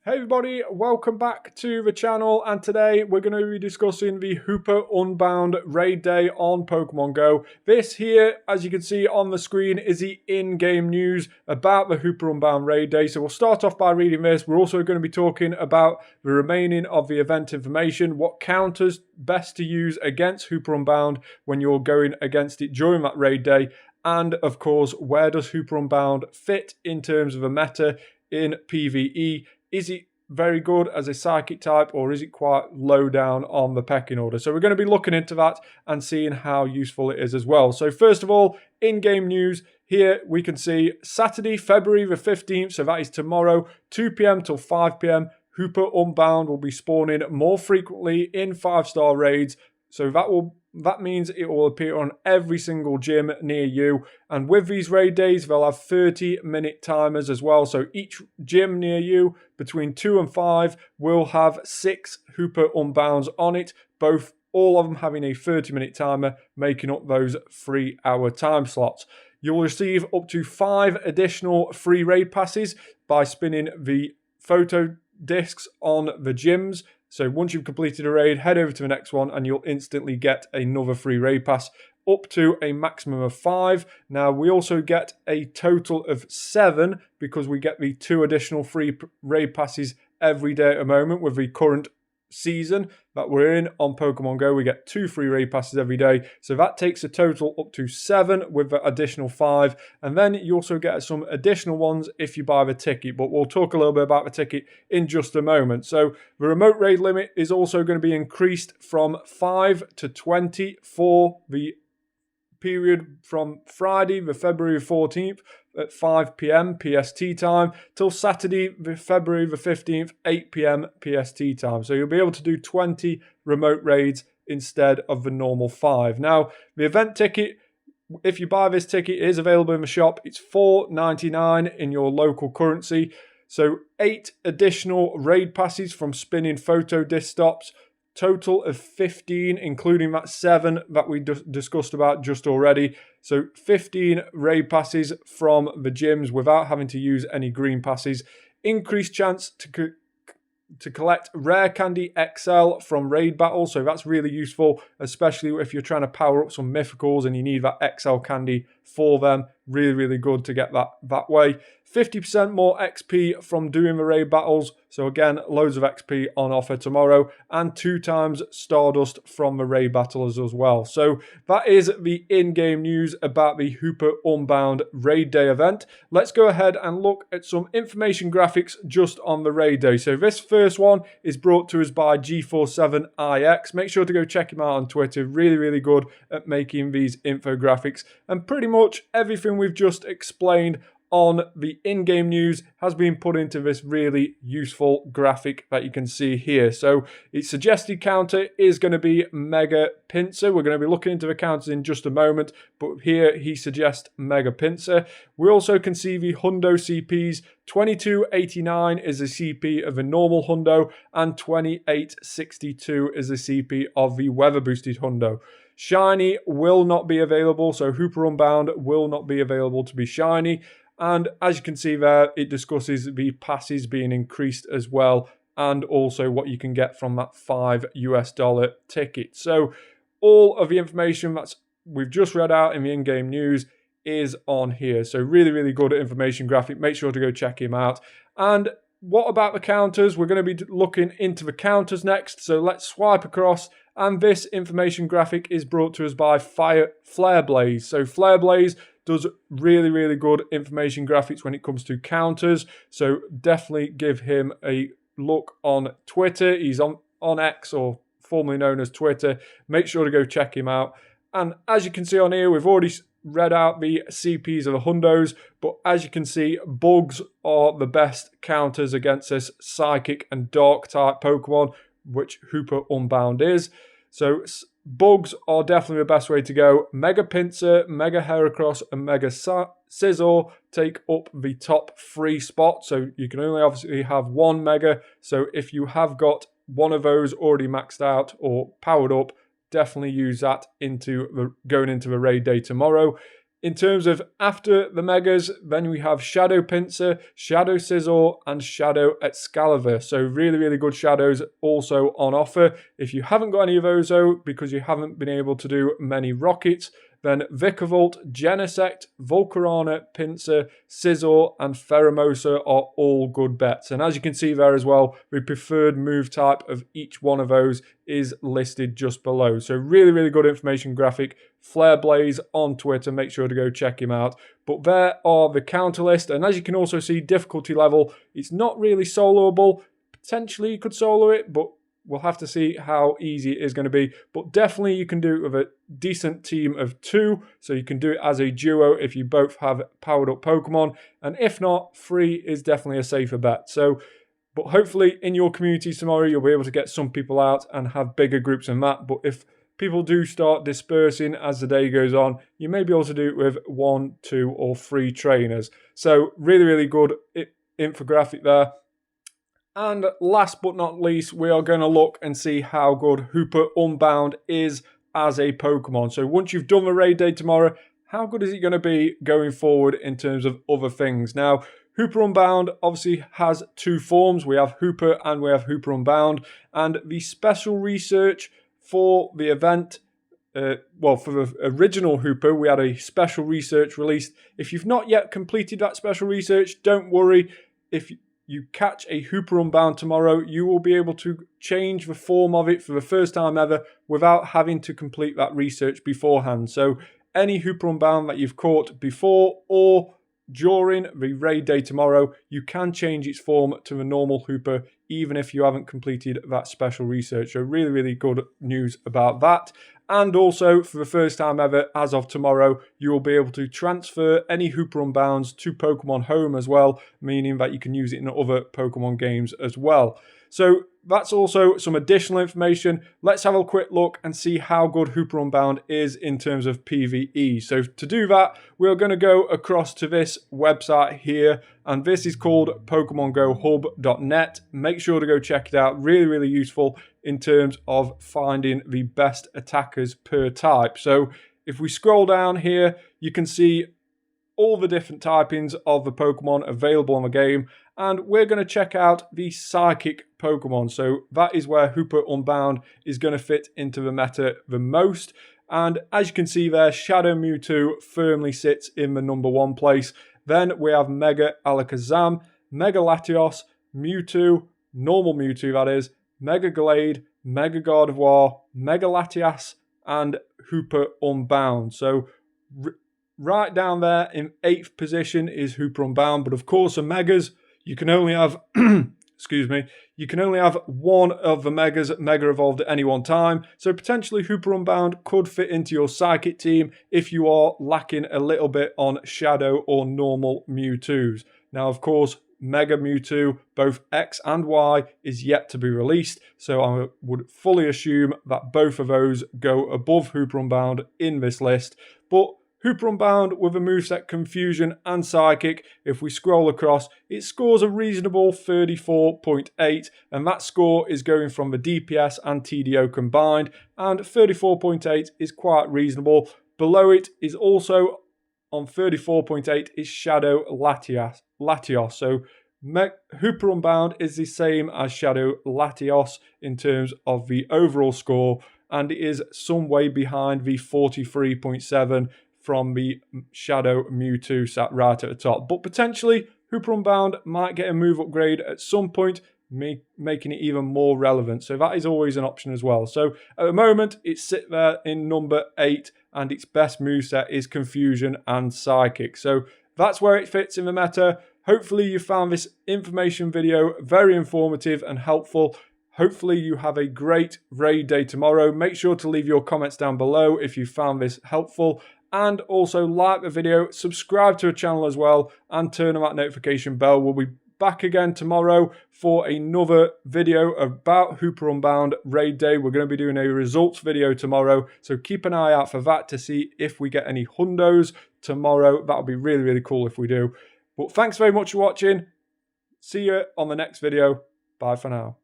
Hey everybody, welcome back to the channel, and today we're going to be discussing the Hoopa Unbound raid day on Pokemon GO. This here, as you can see on the screen, is the in-game news about the Hoopa Unbound raid day. So we'll start off by reading this. We're also going to be talking about the remaining of the event information, what counters best to use against Hoopa Unbound when you're going against it during that raid day, and of course, where does Hoopa Unbound fit in terms of a meta in PvE? Is it very good as a psychic type, or is it quite low down on the pecking order? So we're going to be looking into that and seeing how useful it is as well. So first of all, in-game news. Here we can see Saturday, February the 15th, so that is tomorrow, 2 p.m. till 5 p.m. Hoopa Unbound will be spawning more frequently in 5-star raids. So that means it will appear on every single gym near you. And with these raid days, they'll have 30-minute timers as well. So each gym near you, between 2 and 5, will have 6 Hoopa Unbounds on it, all of them having a 30-minute timer, making up those 3-hour time slots. You'll receive up to 5 additional free raid passes by spinning the photo discs on the gyms. So once you've completed a raid, head over to the next one and you'll instantly get another free raid pass, up to a maximum of 5. Now, we also get a total of 7 because we get the 2 additional free raid passes every day at the moment with the current season that we're in on Pokemon GO. We get 2 free raid passes every day, so that takes a total up to 7 with the additional 5, and then you also get some additional ones if you buy the ticket, but we'll talk a little bit about the ticket in just a moment. So the remote raid limit is also going to be increased from 5 to 20 for the period from Friday, the February 14th at 5 p.m. PST time till Saturday, the February the 15th, 8 p.m. PST time. So you'll be able to do 20 remote raids instead of the normal 5. Now, the event ticket, if you buy this ticket, is available in the shop. It's $4.99 in your local currency. So 8 additional raid passes from spinning photo disc stops. Total of 15, including that 7 that we discussed about just already. So 15 raid passes from the gyms without having to use any green passes. Increased chance to collect Rare Candy XL from raid battles. So that's really useful, especially if you're trying to power up some mythicals and you need that XL candy for them. Really, really good to get that way. 50% more XP from doing the raid battles. So again, loads of XP on offer tomorrow, and 2 times Stardust from the raid battles as well. So that is the in-game news about the Hoopa Unbound raid day event. Let's go ahead and look at some information graphics just on the raid day. So this first one is brought to us by G47IX. Make sure to go check him out on Twitter. Really, really good at making these infographics, and pretty much everything we've just explained on the in-game news has been put into this really useful graphic that you can see here. So its suggested counter is going to be Mega Pinsir. We're going to be looking into the counters in just a moment, but here he suggests Mega Pinsir. We also can see the Hundo CPs. 2289 is the CP of a normal Hundo, and 2862 is the CP of the weather boosted Hundo. Shiny will not be available, so Hoopa Unbound will not be available to be shiny. And as you can see there, it discusses the passes being increased as well, and also what you can get from that $5 ticket. So all of the information that we've just read out in the in-game news is on here. So really, really good information graphic. Make sure to go check him out. And what about the counters? We're going to be looking into the counters next. So let's swipe across. And this information graphic is brought to us by Flare Blaze. So Flare Blaze does really, really good information graphics when it comes to counters. So definitely give him a look on Twitter. He's on X, or formerly known as Twitter. Make sure to go check him out. And as you can see on here, we've already read out the CPs of the Hundos, but as you can see, bugs are the best counters against this psychic and dark type Pokemon, which Hoopa Unbound is. So bugs are definitely the best way to go. Mega Pinsir, Mega Heracross, and Mega Scizor take up the top 3 spots. So you can only obviously have 1 Mega. So if you have got one of those already maxed out or powered up, definitely use that going into the raid day tomorrow. In terms of after the Megas, then we have Shadow Pinsir, Shadow Scizor, and Shadow Excalibur. So really, really good shadows also on offer. If you haven't got any of those though, because you haven't been able to do many rockets, then Vikavolt, Genesect, Volcarona, Pinsir, Scizor, and Pheromosa are all good bets. And as you can see there as well, the preferred move type of each one of those is listed just below. So really, really good information graphic. Flare Blaze on Twitter, make sure to go check him out. But there are the counter list, and as you can also see, difficulty level, it's not really soloable. Potentially you could solo it, but we'll have to see how easy it is going to be. But definitely you can do it with a decent team of 2. So you can do it as a duo if you both have powered up Pokemon. And if not, 3 is definitely a safer bet. So, but hopefully in your community tomorrow, you'll be able to get some people out and have bigger groups than that. But if people do start dispersing as the day goes on, you may be able to do it with 1, 2, or 3 trainers. So really, really good infographic there. And last but not least, we are going to look and see how good Hoopa Unbound is as a Pokemon. So once you've done the raid day tomorrow, how good is it going to be going forward in terms of other things? Now, Hoopa Unbound obviously has 2 forms. We have Hoopa and we have Hoopa Unbound. And the special research for the event, for the original Hoopa, we had a special research released. If you've not yet completed that special research, don't worry. If you catch a Hoopa Unbound tomorrow, you will be able to change the form of it for the first time ever without having to complete that research beforehand. So any Hoopa Unbound that you've caught before or during the raid day tomorrow, you can change its form to the normal Hoopa even if you haven't completed that special research. So really, really good news about that. And also, for the first time ever, as of tomorrow, you will be able to transfer any Hoopa Unbounds to Pokemon Home as well, meaning that you can use it in other Pokemon games as well. So that's also some additional information. Let's have a quick look and see how good Hoopa Unbound is in terms of PvE. So to do that, we're going to go across to this website here, and this is called PokemonGoHub.net. Make sure to go check it out. Really, really useful in terms of finding the best attackers per type. So if we scroll down here, you can see all the different typings of the Pokemon available on the game, and we're going to check out the Psychic Pokemon. So that is where Hoopa Unbound is going to fit into the meta the most. And as you can see there, Shadow Mewtwo firmly sits in the number 1 place. Then we have Mega Alakazam, Mega Latios, Mewtwo, normal Mewtwo that is, Mega Glade, Mega Gardevoir, Mega Latias, and Hoopa Unbound. So right down there in 8th position is Hoopa Unbound, but of course the Megas, you can only have, excuse me, you can only have 1 of the Megas Mega Evolved at any one time. So potentially Hoopa Unbound could fit into your Psychic team if you are lacking a little bit on Shadow or normal Mewtwo's. Now, of course, Mega Mewtwo, both X and Y, is yet to be released. So I would fully assume that both of those go above Hoopa Unbound in this list. But Hoopa Unbound with a moveset Confusion and Psychic, if we scroll across, it scores a reasonable 34.8, and that score is going from the DPS and TDO combined, and 34.8 is quite reasonable. Below it is also on 34.8 is Shadow Latios. So Hoopa Unbound is the same as Shadow Latios in terms of the overall score, and it is some way behind the 43.7 from the Shadow Mewtwo sat right at the top. But potentially, Hoopa Unbound might get a move upgrade at some point, making it even more relevant. So that is always an option as well. So at the moment, it's sit there in number 8, and its best moveset is Confusion and Psychic. So that's where it fits in the meta. Hopefully you found this information video very informative and helpful. Hopefully you have a great raid day tomorrow. Make sure to leave your comments down below if you found this helpful. And also like the video, subscribe to the channel as well, and turn on that notification bell. We'll be back again tomorrow for another video about Hoopa Unbound Raid Day. We're going to be doing a results video tomorrow, so keep an eye out for that to see if we get any hundos tomorrow. That'll be really, really cool if we do. But thanks very much for watching. See you on the next video. Bye for now.